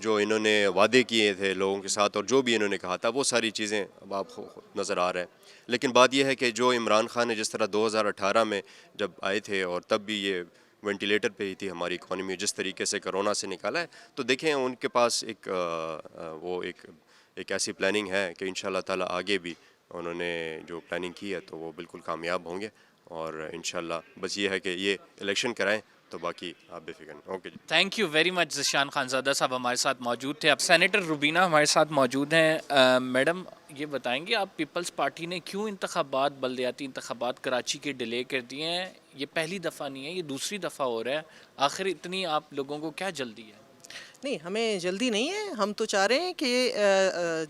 جو انہوں نے وعدے کیے تھے لوگوں کے ساتھ اور جو بھی انہوں نے کہا تھا وہ ساری چیزیں اب آپ کو نظر آ رہا ہے. لیکن بات یہ ہے کہ جو عمران خان نے جس طرح 2018 میں جب آئے تھے اور تب بھی یہ وینٹیلیٹر پہ ہی تھی ہماری اکانومی, جس طریقے سے کرونا سے نکالا ہے, تو دیکھیں ان کے پاس ایک ایسی پلاننگ ہے کہ انشاءاللہ تعالی آگے بھی انہوں نے جو پلاننگ کی ہے تو وہ بالکل کامیاب ہوں گے. اور انشاءاللہ بس یہ ہے کہ یہ الیکشن کرائیں تو باقی آپ بے فکر نہیں. اوکے جی. Thank you very much Zeeshan Khanzada sahab ہمارے ساتھ موجود تھے. اب سینیٹر روبینہ ہمارے ساتھ موجود ہیں. میڈم یہ بتائیں گے آپ پیپلز پارٹی نے کیوں انتخابات, بلدیاتی انتخابات کراچی کے ڈیلے کر دیے ہیں؟ یہ پہلی دفعہ نہیں ہے, یہ دوسری دفعہ ہو رہا ہے. آخر اتنی آپ لوگوں کو کیا جلدی ہے؟ نہیں, ہمیں جلدی نہیں ہے. ہم تو چاہ رہے ہیں کہ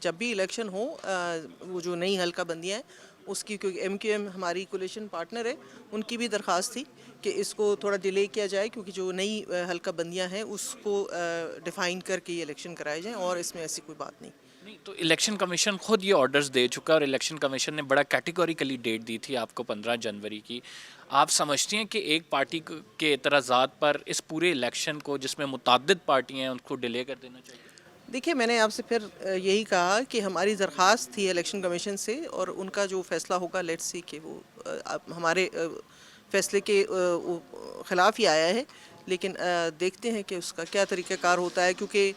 جب بھی الیکشن ہو وہ جو نئی حلقہ بندیاں ہیں اس کی, کیونکہ ایم کیو ایم ہماری کولیشن پارٹنر ہے, ان کی بھی درخواست تھی کہ اس کو تھوڑا ڈیلے کیا جائے کیونکہ جو نئی حلقہ بندیاں ہیں اس کو ڈیفائن کر کے یہ الیکشن کرائے جائیں, اور اس میں ایسی کوئی بات نہیں. نہیں تو الیکشن کمیشن خود یہ آرڈرز دے چکا ہے, اور الیکشن کمیشن نے بڑا کیٹیگوریکلی ڈیٹ دی تھی آپ کو 15 جنوری کی. آپ سمجھتے ہیں کہ ایک پارٹی کے اعتراضات پر اس پورے الیکشن کو, جس میں متعدد پارٹیاں ہیں, ان کو ڈیلے کر دینا چاہیے؟ دیکھیے, میں نے آپ سے پھر یہی کہا کہ ہماری درخواست تھی الیکشن کمیشن سے, اور ان کا جو فیصلہ ہوگا لیٹس سی کہ وہ ہمارے فیصلے کے خلاف ہی آیا ہے, لیکن دیکھتے ہیں کہ اس کا کیا طریقہ کار ہوتا ہے, کیونکہ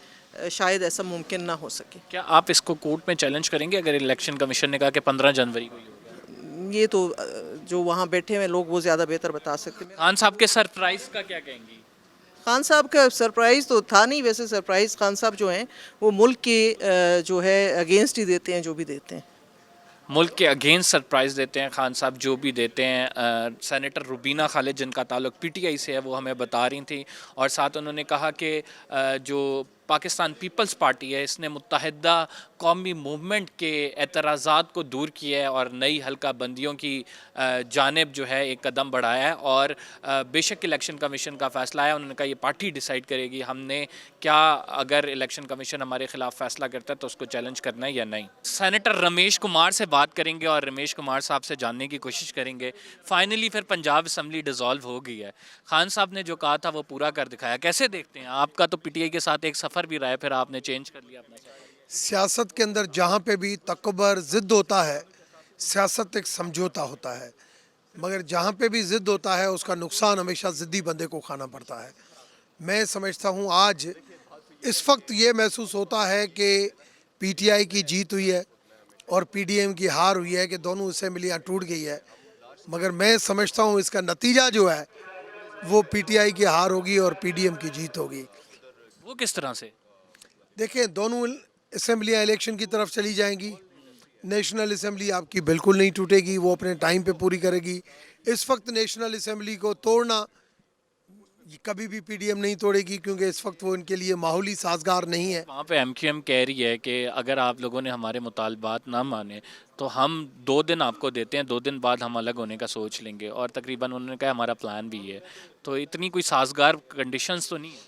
شاید ایسا ممکن نہ ہو سکے. کیا آپ اس کو کورٹ میں چیلنج کریں گے اگر الیکشن کمیشن نے کہا کہ 15 جنوری کو ہی ہوگا؟ یہ تو جو وہاں بیٹھے ہوئے لوگ وہ زیادہ بہتر بتا سکتے ہیں. خان صاحب کے سرپرائز کا کیا کہیں گی؟ خان صاحب کا سرپرائز تو تھا نہیں, ویسے سرپرائز خان صاحب جو ہیں وہ ملک کے جو ہے اگینسٹ ہی دیتے ہیں جو بھی دیتے ہیں. ملک کے اگینسٹ سرپرائز دیتے ہیں خان صاحب جو بھی دیتے ہیں. سینیٹر روبینہ خالد جن کا تعلق پی ٹی آئی سے ہے وہ ہمیں بتا رہی تھیں, اور ساتھ انہوں نے کہا کہ جو پاکستان پیپلز پارٹی ہے اس نے متحدہ قومی موومنٹ کے اعتراضات کو دور کیا ہے اور نئی حلقہ بندیوں کی جانب جو ہے ایک قدم بڑھایا ہے. اور بے شک الیکشن کمیشن کا فیصلہ ہے, انہوں نے کہا یہ پارٹی ڈیسائیڈ کرے گی ہم نے کیا, اگر الیکشن کمیشن ہمارے خلاف فیصلہ کرتا ہے تو اس کو چیلنج کرنا ہے یا نہیں. سینیٹر رمیش کمار سے بات کریں گے اور رمیش کمار صاحب سے جاننے کی کوشش کریں گے. فائنلی پھر پنجاب اسمبلی ڈیزالو ہو گئی ہے, خان صاحب نے جو کہا تھا وہ پورا کر دکھایا. کیسے دیکھتے ہیں آپ کا تو پی ٹی آئی کے ساتھ ایک سفر بھی رہا ہے, پھر آپ نے چینج کر لیا اپنا؟ سیاست کے اندر جہاں پہ بھی تکبر ضد ہوتا ہے, سیاست ایک سمجھوتا ہوتا ہے, مگر جہاں پہ بھی ضد ہوتا ہے اس کا نقصان ہمیشہ ضدی بندے کو کھانا پڑتا ہے. میں سمجھتا ہوں آج اس وقت یہ محسوس ہوتا ہے کہ پی ٹی آئی کی جیت ہوئی ہے اور پی ڈی ایم کی ہار ہوئی ہے, کہ دونوں اسمبلیاں ٹوٹ گئی ہے, مگر میں سمجھتا ہوں اس کا نتیجہ جو ہے وہ پی ٹی آئی کی ہار ہوگی اور پی ڈی ایم کی جیت ہوگی. وہ کس طرح سے؟ دیکھیں, دونوں اسمبلیاں الیکشن کی طرف چلی جائیں گی. نیشنل اسمبلی آپ کی بالکل نہیں ٹوٹے گی, وہ اپنے ٹائم پہ پوری کرے گی. اس وقت نیشنل اسمبلی کو توڑنا کبھی بھی پی ڈی ایم نہیں توڑے گی, کیونکہ اس وقت وہ ان کے لیے ماحولی سازگار نہیں ہے. وہاں پہ ایم کیو ایم کہہ رہی ہے کہ اگر آپ لوگوں نے ہمارے مطالبات نہ مانے تو ہم 2 دن آپ کو دیتے ہیں, 2 دن بعد ہم الگ ہونے کا سوچ لیں گے, اور تقریباً انہوں نے کہا ہمارا پلان بھی ہے. تو اتنی کوئی سازگار کنڈیشنز تو نہیں ہے.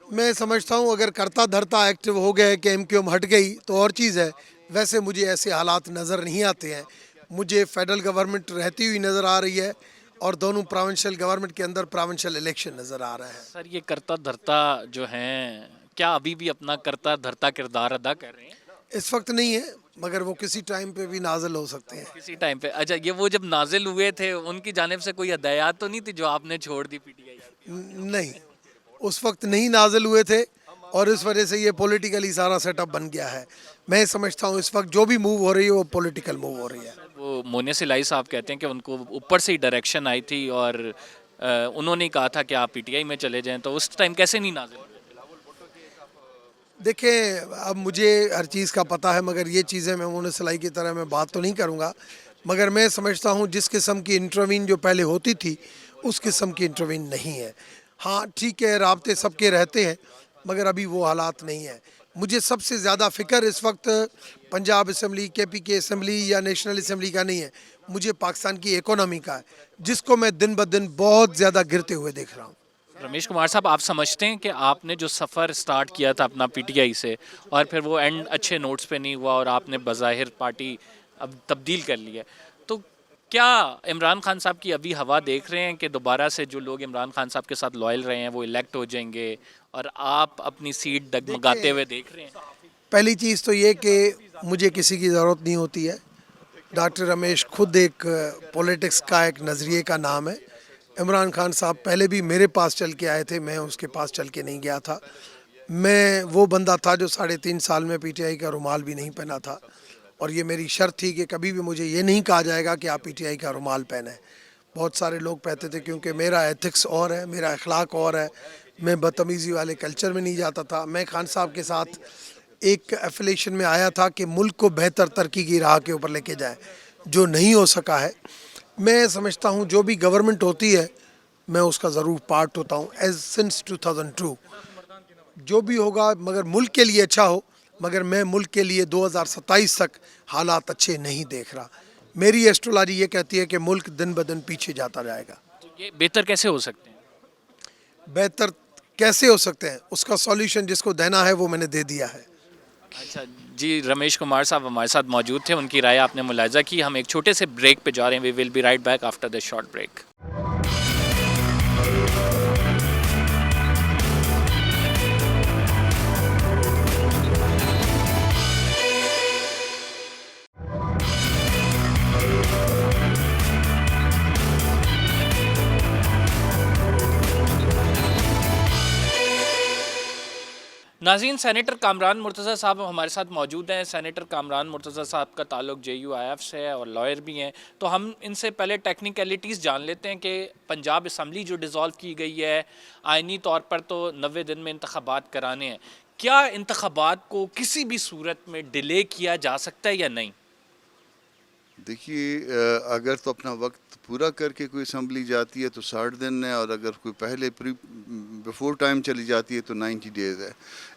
میں سمجھتا ہوں اگر کرتا دھرتا ایکٹیو ہو گئے کہ ایم کیو ایم ہٹ گئی تو اور چیز ہے, ویسے مجھے ایسے حالات نظر نہیں آتے ہیں. مجھے فیڈرل گورنمنٹ رہتی ہوئی نظر آ رہی ہے اور دونوں پروونشل گورنمنٹ کے اندر پروونشل الیکشن نظر آ رہا ہے. سر یہ کرتا دھرتا جو ہیں کیا ابھی بھی اپنا کرتا دھرتا کردار ادا کر رہے ہیں؟ اس وقت نہیں ہے, مگر وہ کسی ٹائم پہ بھی نازل ہو سکتے ہیں. کسی ٹائم پہ. اچھا, یہ وہ جب نازل ہوئے تھے ان کی جانب سے کوئی ہدایات تو نہیں تھی جو آپ نے چھوڑ دی پی ٹی آئی؟ نہیں, اس وقت نہیں نازل ہوئے تھے, اور اس وجہ سے یہ پولیٹیکلی سارا سیٹ اپ بن گیا ہے. میں سمجھتا ہوں اس وقت جو بھی موو ہو رہی ہے وہ پولیٹیکل موو ہو رہی ہے. وہ مونے سلائی صاحب کہتے ہیں کہ ان کو اوپر سے ہی ڈائریکشن آئی تھی اور انہوں نے کہا تھا کہ آپ پی ٹی آئی میں چلے جائیں, تو اس ٹائم کیسے نہیں نازل ہوئے؟ دیکھیں, اب مجھے ہر چیز کا پتہ ہے, مگر یہ چیزیں میں مونے سلائی کی طرح میں بات تو نہیں کروں گا. مگر میں سمجھتا ہوں جس قسم کی انٹروین جو پہلے ہوتی تھی اس قسم کی انٹروین نہیں ہے. ہاں ٹھیک ہے, رابطے سب کے رہتے ہیں, مگر ابھی وہ حالات نہیں ہیں. مجھے سب سے زیادہ فکر اس وقت پنجاب اسمبلی, کے پی کے اسمبلی یا نیشنل اسمبلی کا نہیں ہے, مجھے پاکستان کی اکانومی کا ہے, جس کو میں دن بدن بہت زیادہ گرتے ہوئے دیکھ رہا ہوں. رمیش کمار صاحب, آپ سمجھتے ہیں کہ آپ نے جو سفر سٹارٹ کیا تھا اپنا پی ٹی آئی سے اور پھر وہ اینڈ اچھے نوٹس پہ نہیں ہوا اور آپ نے بظاہر پارٹی اب تبدیل کر لی ہے, تو کیا عمران خان صاحب کی ابھی ہوا دیکھ رہے ہیں کہ دوبارہ سے جو لوگ عمران خان صاحب کے ساتھ لائل رہے ہیں وہ الیکٹ ہو جائیں گے اور آپ اپنی سیٹ ڈگمگاتے ہوئے دیکھ رہے ہیں؟ پہلی چیز تو یہ کہ مجھے کسی کی ضرورت نہیں ہوتی ہے. ڈاکٹر رمیش خود ایک پولیٹکس کا ایک نظریے کا نام ہے. عمران خان صاحب پہلے بھی میرے پاس چل کے آئے تھے, میں اس کے پاس چل کے نہیں گیا تھا. میں وہ بندہ تھا جو 3.5 سال میں پی ٹی آئی کا رومال بھی نہیں پہنا تھا, اور یہ میری شرط تھی کہ کبھی بھی مجھے یہ نہیں کہا جائے گا کہ آپ پی ٹی آئی کا رومال پہنیں. بہت سارے لوگ کہتے تھے کیونکہ میرا ایتھکس اور ہے, میرا اخلاق اور ہے, میں بدتمیزی والے کلچر میں نہیں جاتا تھا. میں خان صاحب کے ساتھ ایک ایفیلیشن میں آیا تھا کہ ملک کو بہتر ترقی کی راہ کے اوپر لے کے جائیں, جو نہیں ہو سکا ہے. میں سمجھتا ہوں جو بھی گورنمنٹ ہوتی ہے میں اس کا ضرور پارٹ ہوتا ہوں, ایز سنس 2002 جو بھی ہوگا, مگر ملک کے لیے اچھا ہو. مگر میں ملک کے لیے 2027 تک حالات اچھے نہیں دیکھ رہا. میری ایسٹرولوجی یہ کہتی ہے کہ ملک دن بدن پیچھے جاتا جائے گا. تو یہ بہتر کیسے ہو سکتے ہیں؟ بہتر کیسے ہو سکتے ہیں اس کا سولیوشن جس کو دینا ہے وہ میں نے دے دیا ہے. اچھا جی, رمیش کمار صاحب ہمارے ساتھ موجود تھے, ان کی رائے آپ نے ملاحظہ کی. ہم ایک چھوٹے سے بریک پہ جا رہے ہیں. We will be right back after this short break. ناظرین, سینیٹر کامران مرتضیٰ صاحب ہمارے ساتھ موجود ہیں. سینیٹر کامران مرتضیٰ صاحب کا تعلق جے یو آئی ایف سے ہے اور لائر بھی ہیں. تو ہم ان سے پہلے ٹیکنیکلٹیز جان لیتے ہیں کہ پنجاب اسمبلی جو ڈیزالو کی گئی ہے, آئینی طور پر تو 90 دن میں انتخابات کرانے ہیں. کیا انتخابات کو کسی بھی صورت میں ڈیلے کیا جا سکتا ہے یا نہیں؟ دیکھیے, اگر تو اپنا وقت پورا کر کے کوئی اسمبلی جاتی ہے تو 60 دن ہے, اور اگر کوئی پہلے بیفور ٹائم چلی جاتی ہے تو 90 ڈیز ہے.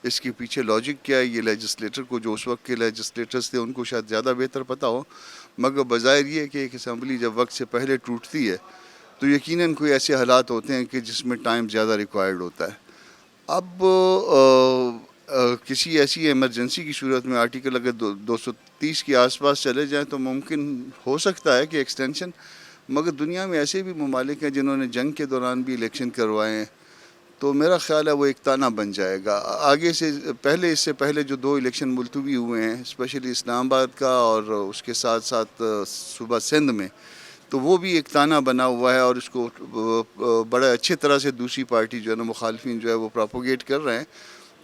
اس کے پیچھے لاجک کیا ہے یہ لیجسلیٹر کو, جو اس وقت کے لیجسلیٹرز تھے ان کو شاید زیادہ بہتر پتہ ہو. مگر بظاہر یہ ہے کہ ایک اسمبلی جب وقت سے پہلے ٹوٹتی ہے تو یقیناً کوئی ایسے حالات ہوتے ہیں کہ جس میں ٹائم زیادہ ریکوائرڈ ہوتا ہے. اب کسی ایسی ایمرجنسی کی صورت میں آرٹیکل اگر 230 کے آس پاس چلے جائیں تو ممکن ہو سکتا ہے کہ ایکسٹینشن. مگر دنیا میں ایسے بھی ممالک ہیں جنہوں نے جنگ کے دوران بھی الیکشن کروائے ہیں, تو میرا خیال ہے وہ ایک تانا بن جائے گا. آگے سے پہلے, اس سے پہلے جو 2 الیکشن ملتوی ہوئے ہیں, اسپیشلی اسلام آباد کا اور اس کے ساتھ ساتھ صوبہ سندھ میں, تو وہ بھی ایک تانا بنا ہوا ہے, اور اس کو بڑے اچھے طرح سے دوسری پارٹی جو ہے نا, مخالفین جو ہے وہ پراپوگیٹ کر رہے ہیں.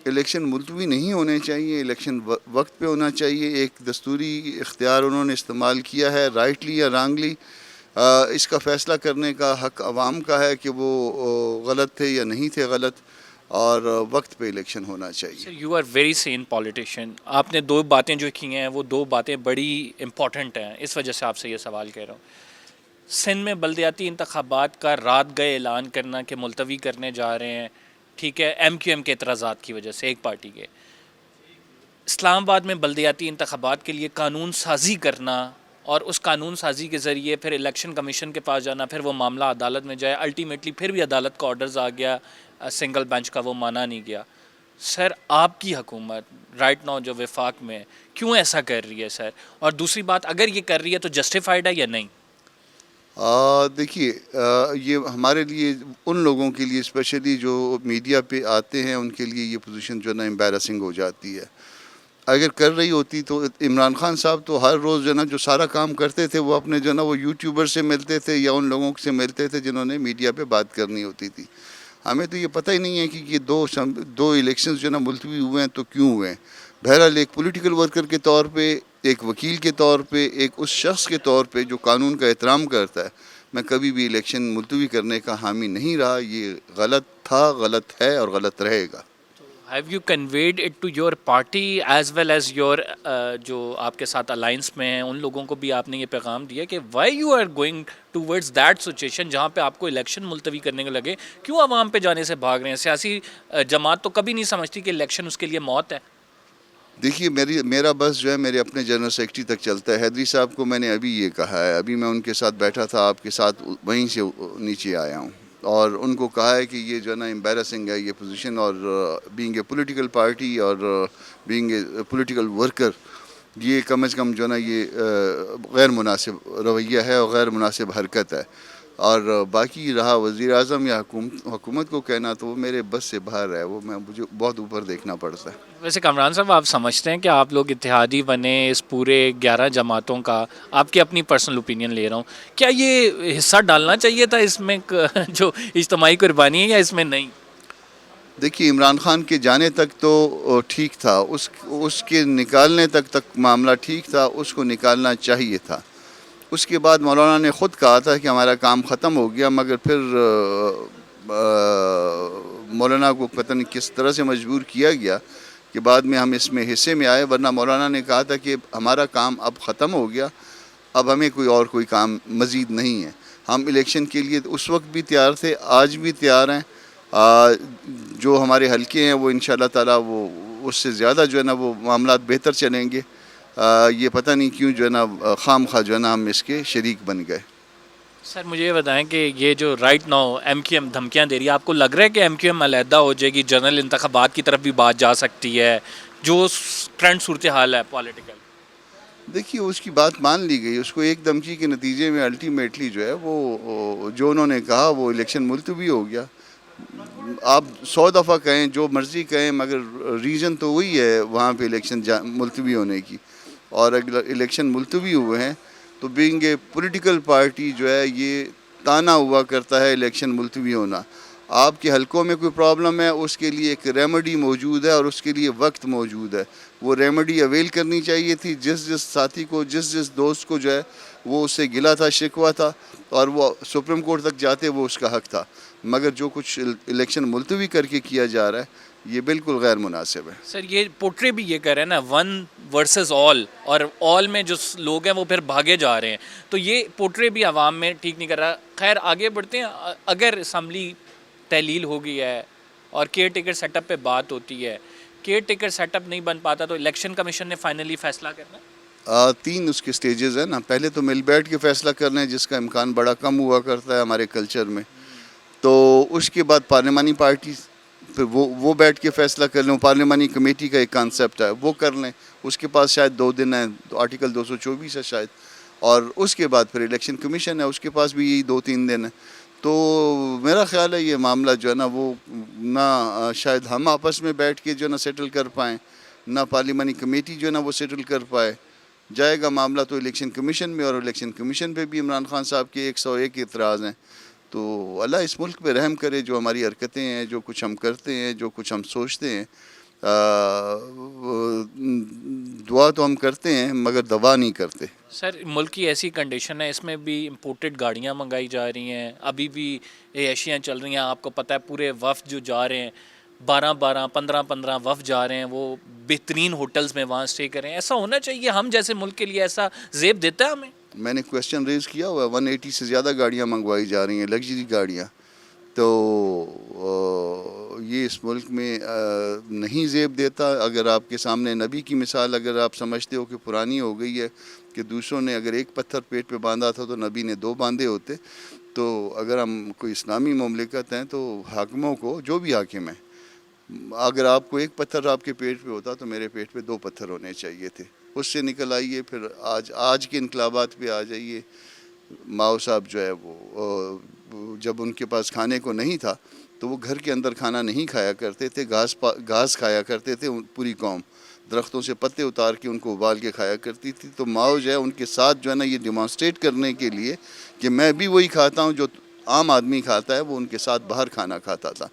الیکشن ملتوی نہیں ہونے چاہیے, الیکشن وقت پہ ہونا چاہیے. ایک دستوری اختیار انہوں نے استعمال کیا ہے, رائٹلی یا رانگلی. اس کا فیصلہ کرنے کا حق عوام کا ہے کہ وہ غلط تھے یا نہیں تھے غلط, اور وقت پہ الیکشن ہونا چاہیے. You are very sane politician. آپ نے 2 باتیں جو کی ہیں وہ 2 باتیں بڑی امپورٹنٹ ہیں, اس وجہ سے آپ سے یہ سوال کہہ رہا ہوں. سندھ میں بلدیاتی انتخابات کا رات گئے اعلان کرنا کہ ملتوی کرنے جا رہے ہیں, ٹھیک ہے, ایم کیو ایم کے اعتراضات کی وجہ سے, ایک پارٹی کے. اسلام آباد میں بلدیاتی انتخابات کے لیے قانون سازی کرنا اور اس قانون سازی کے ذریعے پھر الیکشن کمیشن کے پاس جانا, پھر وہ معاملہ عدالت میں جائے, الٹیمیٹلی پھر بھی عدالت کا آرڈرز آ گیا, سنگل بینچ کا وہ مانا نہیں گیا. سر آپ کی حکومت رائٹ ناؤ جو وفاق میں کیوں ایسا کر رہی ہے سر؟ اور دوسری بات, اگر یہ کر رہی ہے تو جسٹیفائڈ ہے یا نہیں؟ دیکھیے, یہ ہمارے لیے, ان لوگوں کے لیے اسپیشلی جو میڈیا پہ آتے ہیں, ان کے لیے یہ پوزیشن جو ہے نا امبیرسنگ ہو جاتی ہے. اگر کر رہی ہوتی تو عمران خان صاحب تو ہر روز جو ہے نا جو سارا کام کرتے تھے وہ اپنے جو ہے نا وہ یوٹیوبر سے ملتے تھے یا ان لوگوں سے ملتے تھے جنہوں نے میڈیا پہ بات کرنی ہوتی تھی. ہمیں تو یہ پتہ ہی نہیں ہے کہ یہ 2 الیکشنز جو ہے نا ملتوی ہوئے ہیں تو کیوں ہوئے ہیں. بہرحال ایک پولیٹیکل ورکر کے طور پہ, ایک وکیل کے طور پہ, ایک اس شخص کے طور پہ جو قانون کا احترام کرتا ہے, میں کبھی بھی الیکشن ملتوی کرنے کا حامی نہیں رہا. یہ غلط تھا, غلط ہے اور غلط رہے گا. Have you conveyed it to your party as well as your جو آپ کے ساتھ الائنس میں ہیں, ان لوگوں کو بھی آپ نے یہ پیغام دیا کہ why you are going towards that situation جہاں پہ آپ کو الیکشن ملتوی کرنے کو لگے, کیوں عوام پہ جانے سے بھاگ رہے ہیں؟ سیاسی جماعت تو کبھی نہیں سمجھتی کہ الیکشن اس کے لیے موت ہے. دیکھیے, میرا بس جو ہے میرے اپنے جنرل سیکرٹری تک چلتا ہے. حیدری صاحب کو میں نے ابھی یہ کہا ہے, ابھی میں ان کے ساتھ بیٹھا تھا, آپ کے ساتھ وہیں سے نیچے آیا ہوں, اور ان کو کہا ہے کہ یہ جو ہے نا امبیرسنگ ہے یہ پوزیشن, اور بینگ اے پولیٹیکل پارٹی اور بینگ اے پولیٹیکل ورکر, یہ کم از کم جو ہے نا یہ غیر مناسب رویہ ہے اور غیر مناسب حرکت ہے. اور باقی رہا وزیر اعظم یا حکومت کو کہنا تو وہ میرے بس سے باہر ہے, وہ مجھے بہت اوپر دیکھنا پڑتا ہے. ویسے کامران صاحب آپ سمجھتے ہیں کہ آپ لوگ اتحادی بنے اس پورے 11 جماعتوں کا, آپ کی اپنی پرسنل اوپینین لے رہا ہوں, کیا یہ حصہ ڈالنا چاہیے تھا اس میں جو اجتماعی قربانی ہے, یا اس میں نہیں؟ دیکھیے عمران خان کے جانے تک تو ٹھیک تھا, اس کے نکالنے تک معاملہ ٹھیک تھا, اس کو نکالنا چاہیے تھا. اس کے بعد مولانا نے خود کہا تھا کہ ہمارا کام ختم ہو گیا, مگر پھر مولانا کو پتہ نہیں کس طرح سے مجبور کیا گیا کہ بعد میں ہم اس میں حصے میں آئے, ورنہ مولانا نے کہا تھا کہ ہمارا کام اب ختم ہو گیا, اب ہمیں کوئی کام مزید نہیں ہے. ہم الیکشن کے لیے اس وقت بھی تیار تھے, آج بھی تیار ہیں. جو ہمارے حلقے ہیں وہ انشاءاللہ تعالیٰ وہ اس سے زیادہ جو ہے نا وہ معاملات بہتر چلیں گے. یہ پتہ نہیں کیوں جو ہے نا خام خواہ جو ہے نا ہم اس کے شریک بن گئے. سر مجھے یہ بتائیں کہ یہ جو right now M Q M دھمکیاں دے رہی ہے, آپ کو لگ رہا ہے کہ ایم کیو ایم علیحدہ ہو جائے گی, جنرل انتخابات کی طرف بھی بات جا سکتی ہے, جو کرنٹ صورتحال ہے پولیٹیکل؟ دیکھیے اس کی بات مان لی گئی, اس کو ایک دھمکی کے نتیجے میں الٹیمیٹلی جو ہے وہ جو انہوں نے کہا وہ الیکشن ملتوی ہو گیا. آپ 100 دفعہ کہیں, جو مرضی کہیں, مگر ریزن تو وہی ہے وہاں پہ الیکشن ملتوی ہونے کی. اور اگر الیکشن ملتوی ہوئے ہیں تو بینگ اے پولیٹیکل پارٹی جو ہے یہ تانا ہوا کرتا ہے الیکشن ملتوی ہونا. آپ کے حلقوں میں کوئی پرابلم ہے, اس کے لیے ایک ریمیڈی موجود ہے اور اس کے لیے وقت موجود ہے. وہ ریمیڈی اویل کرنی چاہیے تھی. جس ساتھی کو, جس دوست کو جو ہے وہ اس سے گلا تھا, شکوہ تھا, اور وہ سپریم کورٹ تک جاتے, وہ اس کا حق تھا. مگر جو کچھ الیکشن ملتوی کر کے کیا جا رہا ہے یہ بالکل غیر مناسب ہے. سر یہ پورٹری بھی یہ کہہ رہے ہیں نا, ون ورسز آل, اور آل میں جو لوگ ہیں وہ پھر بھاگے جا رہے ہیں, تو یہ پورٹری بھی عوام میں ٹھیک نہیں کر رہا. خیر آگے بڑھتے ہیں. اگر اسمبلی تحلیل ہو گئی ہے اور کیئر ٹیکر سیٹ اپ پہ بات ہوتی ہے, کیئر ٹیکر سیٹ اپ نہیں بن پاتا تو الیکشن کمیشن نے فائنلی فیصلہ کرنا ہے. 3 اس کے سٹیجز ہیں نا. پہلے تو مل بیٹھ کے فیصلہ کرنا ہے, جس کا امکان بڑا کم ہوا کرتا ہے ہمارے کلچر میں. تو اس کے بعد پارلیمانی پارٹی پھر وہ بیٹھ کے فیصلہ کر لیں. پارلیمانی کمیٹی کا ایک کانسیپٹ ہے, وہ کر لیں. اس کے پاس شاید 2 دن ہیں, آرٹیکل 224 ہے شاید. اور اس کے بعد پھر الیکشن کمیشن ہے, اس کے پاس بھی یہی 2-3 دن ہیں. تو میرا خیال ہے یہ معاملہ جو ہے نا وہ نہ شاید ہم آپس میں بیٹھ کے جو ہے نا سیٹل کر پائیں, نہ پارلیمانی کمیٹی جو ہے نا وہ سیٹل کر پائے. جائے گا معاملہ تو الیکشن کمیشن میں, اور الیکشن کمیشن پہ بھی عمران خان صاحب کے 101 اعتراض ہیں. تو اللہ اس ملک پہ رحم کرے. جو ہماری حرکتیں ہیں, جو کچھ ہم کرتے ہیں, جو کچھ ہم سوچتے ہیں, دعا تو ہم کرتے ہیں مگر دوا نہیں کرتے. سر ملک کی ایسی کنڈیشن ہے, اس میں بھی امپورٹڈ گاڑیاں منگائی جا رہی ہیں, ابھی بھی عیاشیاں چل رہی ہیں. آپ کو پتہ ہے پورے وفد جو جا رہے ہیں 12-12 15-15 وفد جا رہے ہیں, وہ بہترین ہوٹلز میں وہاں سٹے کر رہے ہیں. ایسا ہونا چاہیے. ہم جیسے ملک کے لیے ایسا زیب دیتا ہے ہمیں. میں نے کویسچن ریز کیا ہوا ہے, 180 سے زیادہ گاڑیاں منگوائی جا رہی ہیں, لگژری گاڑیاں. تو یہ اس ملک میں نہیں زیب دیتا. اگر آپ کے سامنے نبی کی مثال اگر آپ سمجھتے ہو کہ پرانی ہو گئی ہے, کہ دوسروں نے اگر ایک پتھر پیٹ پہ باندھا تھا تو نبی نے 2 باندھے ہوتے. تو اگر ہم کوئی اسلامی مملکت ہیں تو حاکموں کو, جو بھی حاکم ہیں, اگر آپ کو ایک پتھر آپ کے پیٹ پہ ہوتا تو میرے پیٹ پہ 2 پتھر ہونے چاہیے تھے. اس سے نکل آئیے. پھر آج کے انقلابات پہ آ جائیے. ماؤ صاحب جو ہے وہ جب ان کے پاس کھانے کو نہیں تھا تو وہ گھر کے اندر کھانا نہیں کھایا کرتے تھے, گھاس کھایا کرتے تھے. پوری قوم درختوں سے پتے اتار کے ان کو ابال کے کھایا کرتی تھی. تو ماؤ جو ہے ان کے ساتھ جو ہے نا یہ ڈیمانسٹریٹ کرنے کے لیے کہ میں بھی وہی کھاتا ہوں جو عام آدمی کھاتا ہے, وہ ان کے ساتھ باہر کھانا کھاتا تھا.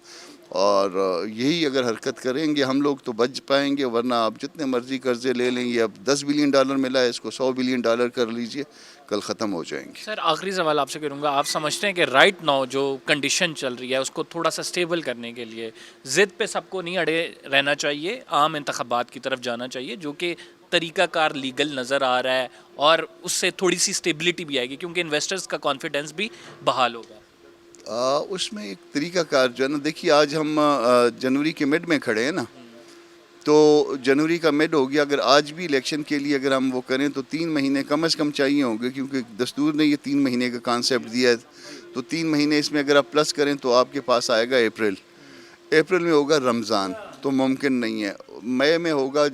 اور یہی اگر حرکت کریں گے ہم لوگ تو بچ پائیں گے, ورنہ آپ جتنے مرضی قرضے لے لیں گے. اب $10 بلین ملا ہے, اس کو $100 بلین کر لیجئے, کل ختم ہو جائیں گے. سر آخری سوال آپ سے کروں گا, آپ سمجھتے ہیں کہ رائٹ ناؤ جو کنڈیشن چل رہی ہے اس کو تھوڑا سا سٹیبل کرنے کے لیے ضد پہ سب کو نہیں اڑے رہنا چاہیے, عام انتخابات کی طرف جانا چاہیے, جو کہ طریقہ کار لیگل نظر آ رہا ہے, اور اس سے تھوڑی سی سٹیبلٹی بھی آئے گی کیونکہ انویسٹرز کا کانفیڈنس بھی بحال ہوگا. اس میں ایک طریقہ کار جو ہے نا, دیکھیے آج ہم جنوری کے مڈ میں کھڑے ہیں نا, تو جنوری کا مڈ ہو گیا. اگر آج بھی الیکشن کے لیے اگر ہم وہ کریں تو 3 مہینے کم از کم چاہیے ہوں گے, کیونکہ دستور نے یہ 3 مہینے کا کانسیپٹ دیا ہے. تو 3 مہینے اس میں اگر آپ پلس کریں تو آپ کے پاس آئے گا اپریل میں ہوگا رمضان. تو ممکن نہیں ہے. مئی میں ہوگا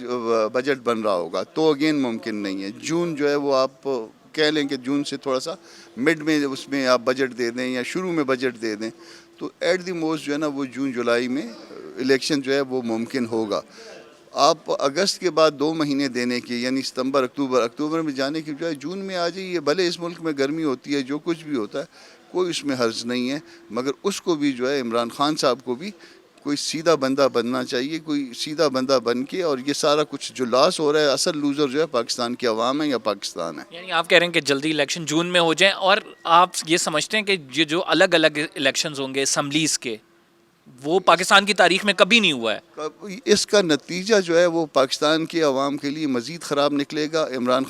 بجٹ بن رہا ہوگا تو اگین ممکن نہیں ہے. جون جو ہے وہ آپ کہہ لیں کہ جون سے تھوڑا سا مڈ میں اس میں آپ بجٹ دے دیں یا شروع میں بجٹ دے دیں تو ایٹ دی موسٹ جو ہے نا وہ جون جولائی میں الیکشن جو ہے وہ ممکن ہوگا. آپ اگست کے بعد 2 مہینے دینے کی یعنی ستمبر اکتوبر میں جانے کی بجائے جون میں آ جائیے. بھلے اس ملک میں گرمی ہوتی ہے جو کچھ بھی ہوتا ہے کوئی اس میں حرج نہیں ہے, مگر اس کو بھی جو ہے عمران خان صاحب کو بھی کوئی سیدھا بندہ بننا چاہیے, کوئی سیدھا بندہ بن کے, اور یہ سارا کچھ جو لاس ہو رہا ہے اصل لوزر جو ہے پاکستان کی عوام ہے یا پاکستان ہے. یعنی آپ کہہ رہے ہیں کہ جلدی الیکشن جون میں ہو جائیں, اور آپ یہ سمجھتے ہیں کہ یہ جو الگ الگ الیکشنز ہوں گے اسمبلیز کے وہ پاکستان کی تاریخ میں کبھی نہیں ہوا ہے؟ اس کا نتیجہ جو ہے وہ پاکستان کی عوام کے لیے مزید خراب نکلے گا. عمران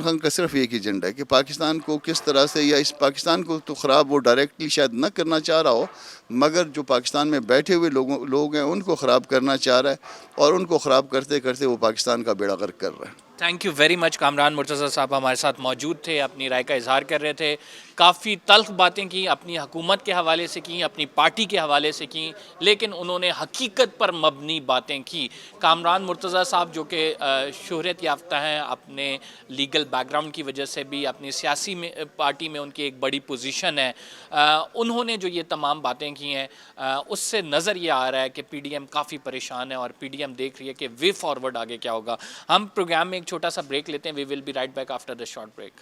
خان کا صرف ایک ایجنڈا ہے کہ پاکستان کو کس طرح سے, یا اس پاکستان کو تو خراب وہ ڈائریکٹلی شاید نہ کرنا چاہ رہا ہو, مگر جو پاکستان میں بیٹھے ہوئے لوگ ہیں ان کو خراب کرنا چاہ رہا ہے, اور ان کو خراب کرتے کرتے وہ پاکستان کا بیڑا غرق کر رہا ہے. تھینک یو ویری مچ. کامران مرتضیٰ صاحب ہمارے ساتھ موجود تھے, اپنی رائے کا اظہار کر رہے تھے. کافی تلخ باتیں کی, اپنی حکومت کے حوالے سے کی, اپنی پارٹی کے حوالے سے کی, لیکن انہوں نے حقیقت پر مبنی باتیں کی. کامران مرتضیٰ صاحب جو کہ شہرت یافتہ ہیں اپنے لیگل بیک گراؤنڈ کی وجہ سے بھی, اپنی سیاسی پارٹی میں ان کی ایک بڑی پوزیشن ہے, انہوں نے جو یہ تمام باتیں کی ہیں اس سے نظر یہ آ رہا ہے کہ پی ڈی ایم کافی پریشان ہے, اور پی ڈی ایم دیکھ رہی ہے کہ وے فارورڈ آگے کیا ہوگا. ہم پروگرام میں ایک چھوٹا سا بریک لیتے ہیں. We will be right back after the short break.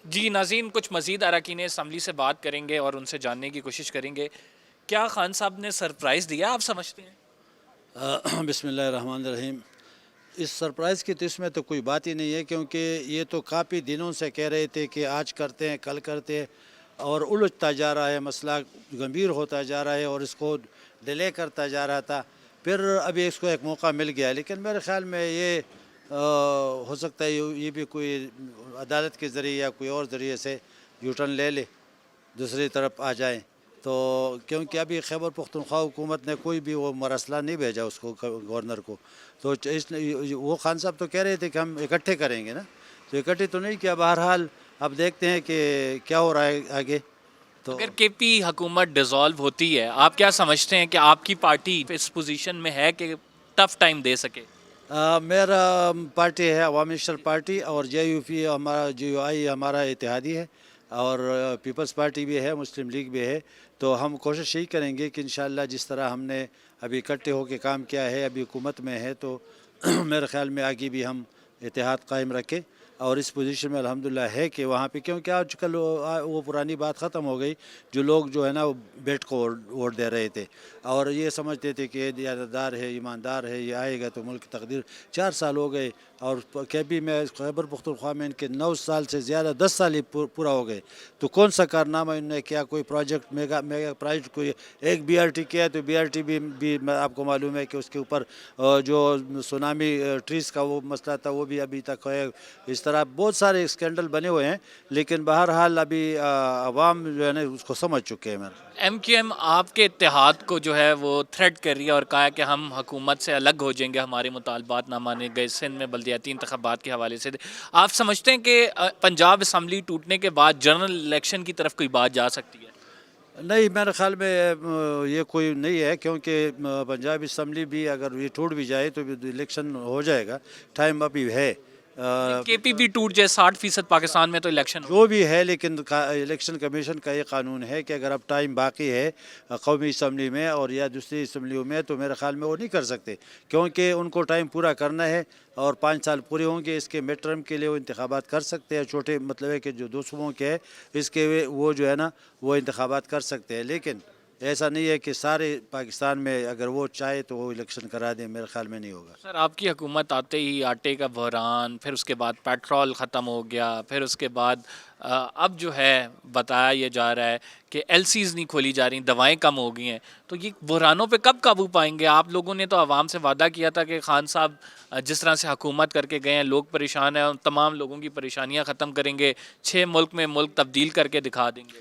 جی ناظرین, کچھ مزید اراکین اسمبلی سے بات کریں گے اور ان سے جاننے کی کوشش کریں گے کیا خان صاحب نے سرپرائز دیا, آپ سمجھتے ہیں؟ بسم اللہ الرحمن الرحیم. اس سرپرائز کی تو اس میں تو کوئی بات ہی نہیں ہے, کیونکہ یہ تو کافی دنوں سے کہہ رہے تھے کہ آج کرتے ہیں کل کرتے ہیں, اور الجھتا جا رہا ہے, مسئلہ گمبھیر ہوتا جا رہا ہے اور اس کو ڈیلے کرتا جا رہا تھا. پھر ابھی اس کو ایک موقع مل گیا, لیکن میرے خیال میں یہ ہو سکتا ہے یہ بھی کوئی عدالت کے ذریعے یا کوئی اور ذریعے سے یو ٹرن لے لے, دوسری طرف آ جائیں. تو کیونکہ ابھی خیبر پختونخوا حکومت نے کوئی بھی وہ مراسلہ نہیں بھیجا اس کو گورنر کو, تو وہ خان صاحب تو کہہ رہے تھے کہ ہم اکٹھے کریں گے نا, تو اکٹھے تو نہیں کیا. بہرحال اب دیکھتے ہیں کہ کیا ہو رہا ہے آگے. تو اگر کے پی حکومت ڈیزالو ہوتی ہے, آپ کیا سمجھتے ہیں کہ آپ کی پارٹی اس پوزیشن میں ہے کہ ٹف ٹائم دے سکے؟ میرا پارٹی ہے عوامی نشر پارٹی, اور جے یو پی ہمارا GUI ہمارا اتحادی ہے, اور پیپلز پارٹی بھی ہے, مسلم لیگ بھی ہے. تو ہم کوشش یہی کریں گے کہ انشاءاللہ جس طرح ہم نے ابھی اکٹھے ہو کے کام کیا ہے, ابھی حکومت میں ہے, تو میرے خیال میں آگے بھی ہم اتحاد قائم رکھیں. اور اس پوزیشن میں الحمدللہ ہے کہ وہاں پہ, کیونکہ آج کل وہ پرانی بات ختم ہو گئی, جو لوگ جو ہے نا وہ بیٹ کو ووٹ دے رہے تھے اور یہ سمجھتے تھے کہ یہ دیانتدار ہے, ایماندار ہے, یہ آئے گا تو ملک کی تقدیر. 4 سال ہو گئے, اور کبھی میں خیبر پختونخوا میں ان کے 9 سال سے زیادہ 10 سال ہی پورا ہو گئے, تو کون سا کارنامہ انہوں نے کیا؟ کوئی پروجیکٹ میگا پروجیکٹ, کوئی ایک BRT کیا, تو BRT بھی آپ کو معلوم ہے کہ اس کے اوپر جو سونامی ٹریز کا وہ مسئلہ تھا وہ بھی ابھی تک ہے. اس طرح بہت سارے اسکینڈل بنے ہوئے ہیں, لیکن بہرحال ابھی عوام جو ہے نا اس کو سمجھ چکے ہیں. ایم کیو ایم آپ کے اتحاد کو جو ہے وہ تھریٹ کر رہی ہے اور کہا کہ ہم حکومت سے الگ ہو جائیں گے, ہمارے مطالبات نہ مانے گئے. سندھ میں بلدیاتی انتخابات کے حوالے سے آپ سمجھتے ہیں کہ پنجاب اسمبلی ٹوٹنے کے بعد جنرل الیکشن کی طرف کوئی بات جا سکتی ہے؟ نہیں, میرے خیال میں یہ کوئی نہیں ہے, کیونکہ پنجاب اسمبلی بھی اگر یہ ٹوٹ بھی جائے تو الیکشن ہو جائے گا, ٹائم ابھی ہے. کے پی بھی ٹوٹ جائے 60% پاکستان میں تو الیکشن جو بھی ہے, لیکن الیکشن کمیشن کا یہ قانون ہے کہ اگر اب ٹائم باقی ہے قومی اسمبلی میں اور یا دوسری اسمبلیوں میں, تو میرے خیال میں وہ نہیں کر سکتے, کیونکہ ان کو ٹائم پورا کرنا ہے اور 5 سال پورے ہوں گے. اس کے مڈ ٹرم کے لیے وہ انتخابات کر سکتے ہیں, چھوٹے مطلب ہے کہ جو 2 صوبوں کے ہے اس کے وہ جو ہے نا وہ انتخابات کر سکتے ہیں. لیکن ایسا نہیں ہے کہ سارے پاکستان میں اگر وہ چاہے تو وہ الیکشن کرا دیں, میرے خیال میں نہیں ہوگا. سر, آپ کی حکومت آتے ہی آٹے کا بحران, پھر اس کے بعد پیٹرول ختم ہو گیا, پھر اس کے بعد اب جو ہے بتایا یہ جا رہا ہے کہ LCs نہیں کھولی جا رہی, دوائیں کم ہو گئی ہیں, تو یہ بحرانوں پہ کب قابو پائیں گے؟ آپ لوگوں نے تو عوام سے وعدہ کیا تھا کہ خان صاحب جس طرح سے حکومت کر کے گئے ہیں, لوگ پریشان ہیں, ان تمام لوگوں کی پریشانیاں ختم کریں گے, 6 ملک میں ملک تبدیل کر کے دکھا دیں گے.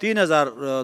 3000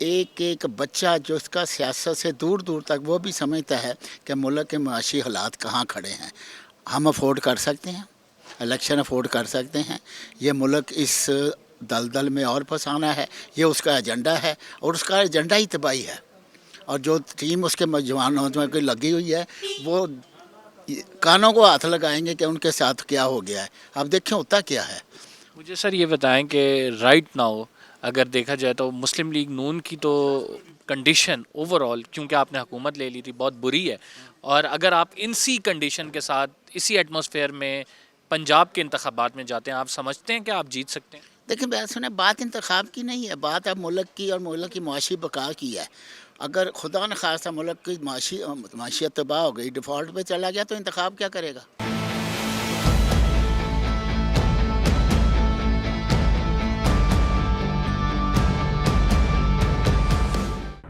ایک ایک بچہ جو اس کا سیاست سے دور دور تک وہ بھی سمجھتا ہے کہ ملک کے معاشی حالات کہاں کھڑے ہیں. ہم افورڈ کر سکتے ہیں, الیکشن افورڈ کر سکتے ہیں. یہ ملک اس دلدل میں اور پھنسانا ہے, یہ اس کا ایجنڈا ہے, اور اس کا ایجنڈا ہی تباہی ہے. اور جو ٹیم اس کے جوانوں کی لگی ہوئی ہے وہ کانوں کو ہاتھ لگائیں گے کہ ان کے ساتھ کیا ہو گیا ہے. اب دیکھیں ہوتا کیا ہے. مجھے سر یہ بتائیں کہ رائٹ ناؤ اگر دیکھا جائے تو مسلم لیگ نون کی تو کنڈیشن اوور آل, کیونکہ آپ نے حکومت لے لی تھی, بہت بری ہے. اور اگر آپ اسی کنڈیشن کے ساتھ اسی ایٹماسفیئر میں پنجاب کے انتخابات میں جاتے ہیں, آپ سمجھتے ہیں کہ آپ جیت سکتے ہیں؟ دیکھیں بات سنیں, بات انتخاب کی نہیں ہے, بات اب ملک کی اور ملک کی معاشی بقا کی ہے. اگر خدا نخواستہ ملک کی معاشیت تباہ ہو گئی, ڈیفالٹ پہ چلا گیا, تو انتخاب کیا کرے گا؟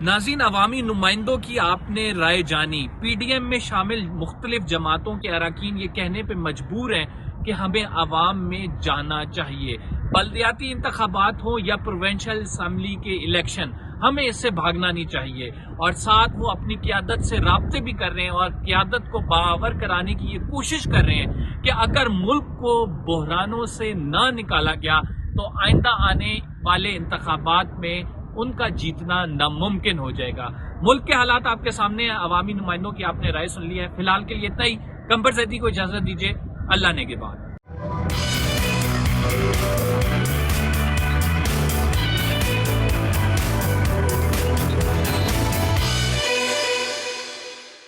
ناظرین, عوامی نمائندوں کی آپ نے رائے جانی. پی ڈی ایم میں شامل مختلف جماعتوں کے اراکین یہ کہنے پہ مجبور ہیں کہ ہمیں عوام میں جانا چاہیے. بلدیاتی انتخابات ہوں یا پروونشل اسمبلی کے الیکشن, ہمیں اس سے بھاگنا نہیں چاہیے. اور ساتھ وہ اپنی قیادت سے رابطے بھی کر رہے ہیں اور قیادت کو باور کرانے کی یہ کوشش کر رہے ہیں کہ اگر ملک کو بحرانوں سے نہ نکالا گیا تو آئندہ آنے والے انتخابات میں ان کا جیتنا ناممکن ہو جائے گا. ملک کے حالات آپ کے سامنے ہیں, عوامی نمائندوں کی آپ نے رائے سن لی ہے. فی الحال کے لیے اتنا ہی. قمر زیدی کو اجازت دیجیے, اللہ نے کے بعد.